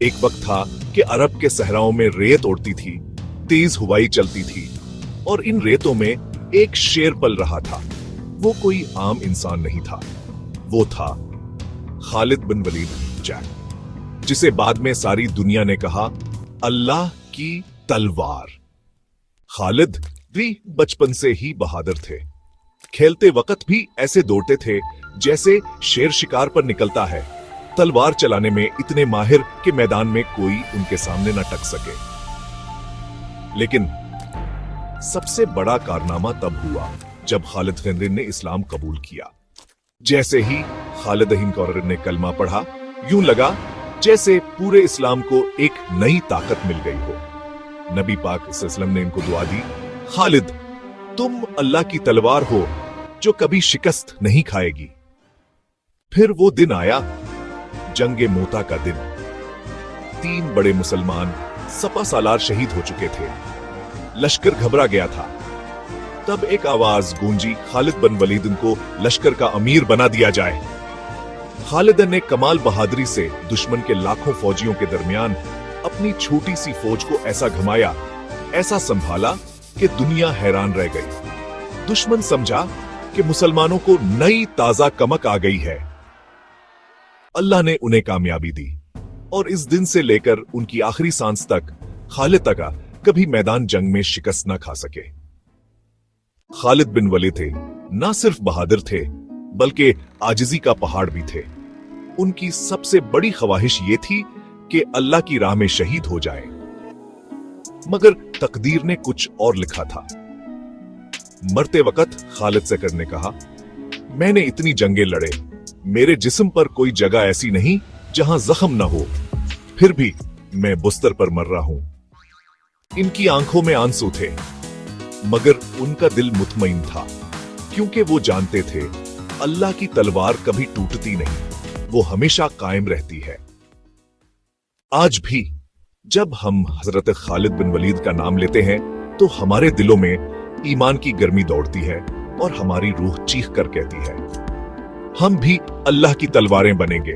एक वक्त था कि अरब के सहराओं में रेत उड़ती थी, तेज हवाई चलती थी और इन रेतों में एक शेर पल रहा था। वो कोई आम इंसान नहीं था, वो था खालिद बिन वलीद जैक, जिसे बाद में सारी दुनिया ने कहा अल्लाह की तलवार। खालिद भी बचपन से ही बहादुर थे। खेलते वक्त भी ऐसे दौड़ते थे जैसे शेर शिकार पर निकलता है। तलवार चलाने में इतने माहिर कि मैदान में कोई उनके सामने न टक सके। लेकिन सबसे बड़ा कारनामा तब हुआ जब खालिद खिंदर ने इस्लाम कबूल किया। जैसे ही खालिद खिंदर ने कलमा पढ़ा, यूं लगा जैसे पूरे इस्लाम को एक नई ताकत मिल गई हो। नबी पाक सल्लल्लाहु अलैहि वसल्लम ने इनको दुआ दी, खालिद तुम अल्लाह की तलवार हो जो कभी शिकस्त नहीं खाएगी। फिर वो दिन आया, जंगे मोता का दिन। 3 बड़े मुसलमान सपा सालार शहीद हो चुके थे। लश्कर घबरा गया था। तब एक आवाज गूंजी, खालिद बिन वलीद को लश्कर का अमीर बना दिया जाए। खालिद ने कमाल बहादुरी से दुश्मन के लाखों फौजियों के दरमियान अपनी छोटी सी फौज को ऐसा घुमाया, ऐसा संभाला कि दुनिया हैरान रह गई। दुश्मन समझा कि मुसलमानों को नई ताजा कमक आ गई है। अल्लाह ने उन्हें कामयाबी दी और इस दिन से लेकर उनकी आखिरी सांस तक खालिद तका कभी मैदान जंग में शिकस्त न खा सके। खालिद बिन वलीद थे ना सिर्फ बहादुर थे बल्कि आजिजी का पहाड़ भी थे। उनकी सबसे बड़ी ख्वाहिश ये थी कि अल्लाह की राह में शहीद हो जाए। मगर तकदीर ने कुछ और लिखा था। मरते वक्त खालिद से करने कहा, मैंने इतनी जंगें लड़े, मेरे जिस्म पर कोई जगह ऐसी नहीं जहां जख्म न हो, फिर भी मैं बिस्तर पर मर रहा हूं। इनकी आंखों में आंसू थे मगर उनका दिल मुतमईन था, क्योंकि वो जानते थे अल्लाह की तलवार कभी टूटती नहीं, वो हमेशा कायम रहती है। आज भी जब हम हजरत खालिद बिन वलीद का नाम लेते हैं तो हमारे दिलों में ईमान की गर्मी दौड़ती है और हमारी रूह चीख कर कहती है, हम भी अल्लाह की तलवारें बनेंगे।